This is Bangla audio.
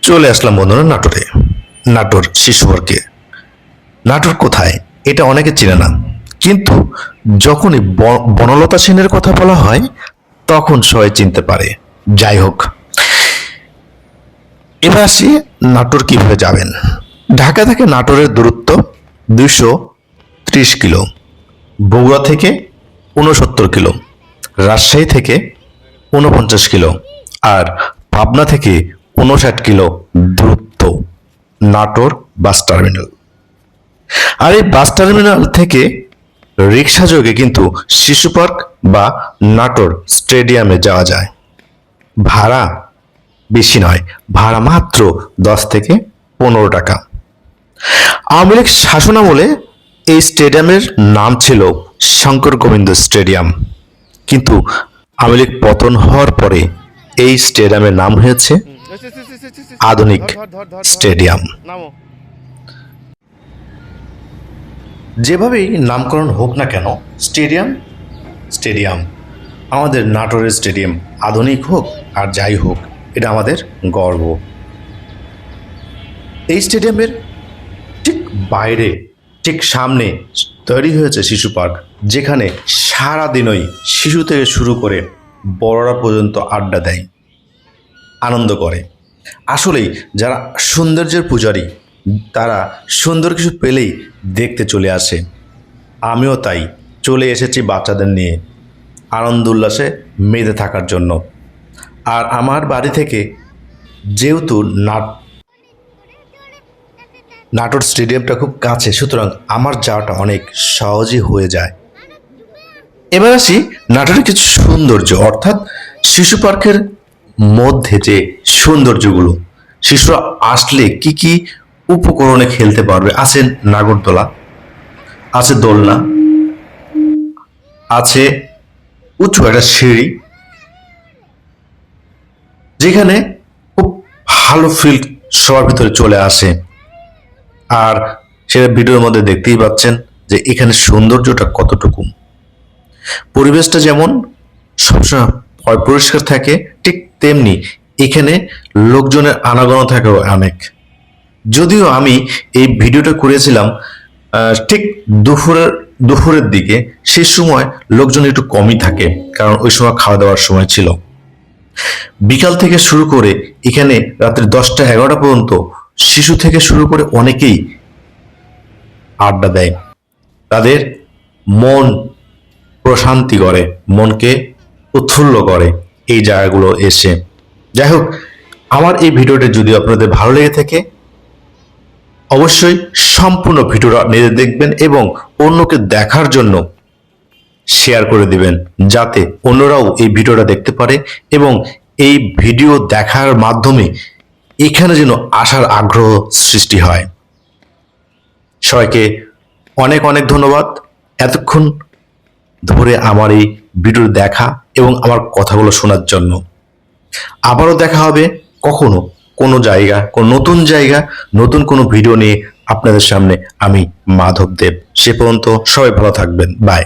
চলে আসলাম বন্ধুরা নাটোরে। নাটোর শিশু পার্কে। নাটোর কোথায় এটা অনেকে চেনে না, কিন্তু যখনই বনলতা সেনের কথা বলা হয় তখন সবাই চিনতে পারে। যাই হোক, এবার আসি নাটোর কিভাবে যাবেন। ঢাকা থেকে নাটোরের দূরত্ব 230 কিলো, বগুড়া থেকে 69 কিলো, রাজশাহী থেকে 49 কিলো, আর পাবনা থেকে 59 কিলো দূরত্ব নাটোর বাস টার্মিনাল। আর এই বাস টার্মিনাল থেকে রিক্সা যোগে কিন্তু শিশু পার্ক বা নাটোর স্টেডিয়ামে যাওয়া যায়। ভাড়া বেশি নয়, ভাড়া মাত্র 10 থেকে 15 টাকা। আওয়ামী লীগ শাসনামলে এই স্টেডিয়ামের নাম ছিল শঙ্কর গোবিন্দ স্টেডিয়াম, কিন্তু আওয়ামী লীগ পতন হওয়ার পরে এই স্টেডিয়ামের নাম হয়েছে আধুনিক স্টেডিয়াম। যেভাবেই নামকরণ হোক না কেন, স্টেডিয়াম স্টেডিয়াম আমাদের নাটোরের স্টেডিয়াম আধুনিক হোক আর যাই হোক, এটা আমাদের গর্ব। এই স্টেডিয়ামের ঠিক বাইরে, ঠিক সামনে তৈরি হয়েছে শিশু পার্ক, যেখানে সারাদিনই শিশু থেকে শুরু করে বড়রা পর্যন্ত আড্ডা দেয়, আনন্দ করে। আসলেই যারা সৌন্দর্যের পূজারী, তারা সুন্দর কিছু পেলেই দেখতে চলে আসে। আমিও তাই চলে এসেছি বাচ্চাদের নিয়ে আনন্দ উল্লাসে মেতে থাকার জন্য। আর আমার বাড়ি থেকে যেহেতু নাটোর স্টেডিয়ামটা খুব কাছে, সুতরাং আমার যাওয়াটা অনেক সহজই হয়ে যায়। এবার আসি নাটোরের কিছু সৌন্দর্য, অর্থাৎ শিশু পার্কের মধ্যে যে সৌন্দর্যগুলো, শিশুরা আসলে কি কি উপকরণে খেলতে পারবে। আছে নাগরদোলা, আছে দোলনা, আছে উঁচু একটা সিঁড়ি, যেখানে খুব ভালো ফিল সবার ভিতরে চলে আসে। আর সেটা ভিডিওর মধ্যে দেখতেই পাচ্ছেন যে এখানে সৌন্দর্যটা কতটুকু। পরিবেশটা যেমন সবসময় পরিষ্কার থাকে, ঠিক তেমনি এখানে লোকজনের আনাগোনা থাকে অনেক। যদিও আমি এই ভিডিওটা করেছিলাম ঠিক দুপুরের দিকে, সে সময় লোকজন একটু কমই থাকে, কারণ ওই সময় খাওয়া দাওয়ার সময় ছিল। বিকাল থেকে শুরু করে এখানে রাত্রি 10টা-11টা পর্যন্ত শিশু থেকে শুরু করে অনেকেই আড্ডা দেয়। তাদের মন প্রশান্তি করে, মনকে উৎফুল্ল করে এই জায়গাগুলো এসে। যাই হোক, আমার এই ভিডিওটা যদি আপনাদের ভালো লেগে থাকে, অবশ্যই সম্পূর্ণ ভিডিওটা নিজে দেখবেন এবং অন্যকে দেখার জন্য শেয়ার করে দিবেন, যাতে অন্যরাও এই ভিডিওটা দেখতে পারে এবং এই ভিডিও দেখার মাধ্যমে এখানে যেন আসার আগ্রহ সৃষ্টি হয়। সবাইকে অনেক অনেক ধন্যবাদ এতক্ষণ ধরে আমার এই ভিডিও দেখা এবং আমার কথাগুলো শোনার জন্য। আবারও দেখা হবে কখনো কোনো জায়গা, কোনো নতুন জায়গা, নতুন কোনো ভিডিও নিয়ে আপনাদের সামনে আমি মাধব দেব। সে পর্যন্ত সবাই ভালো থাকবেন। বাই।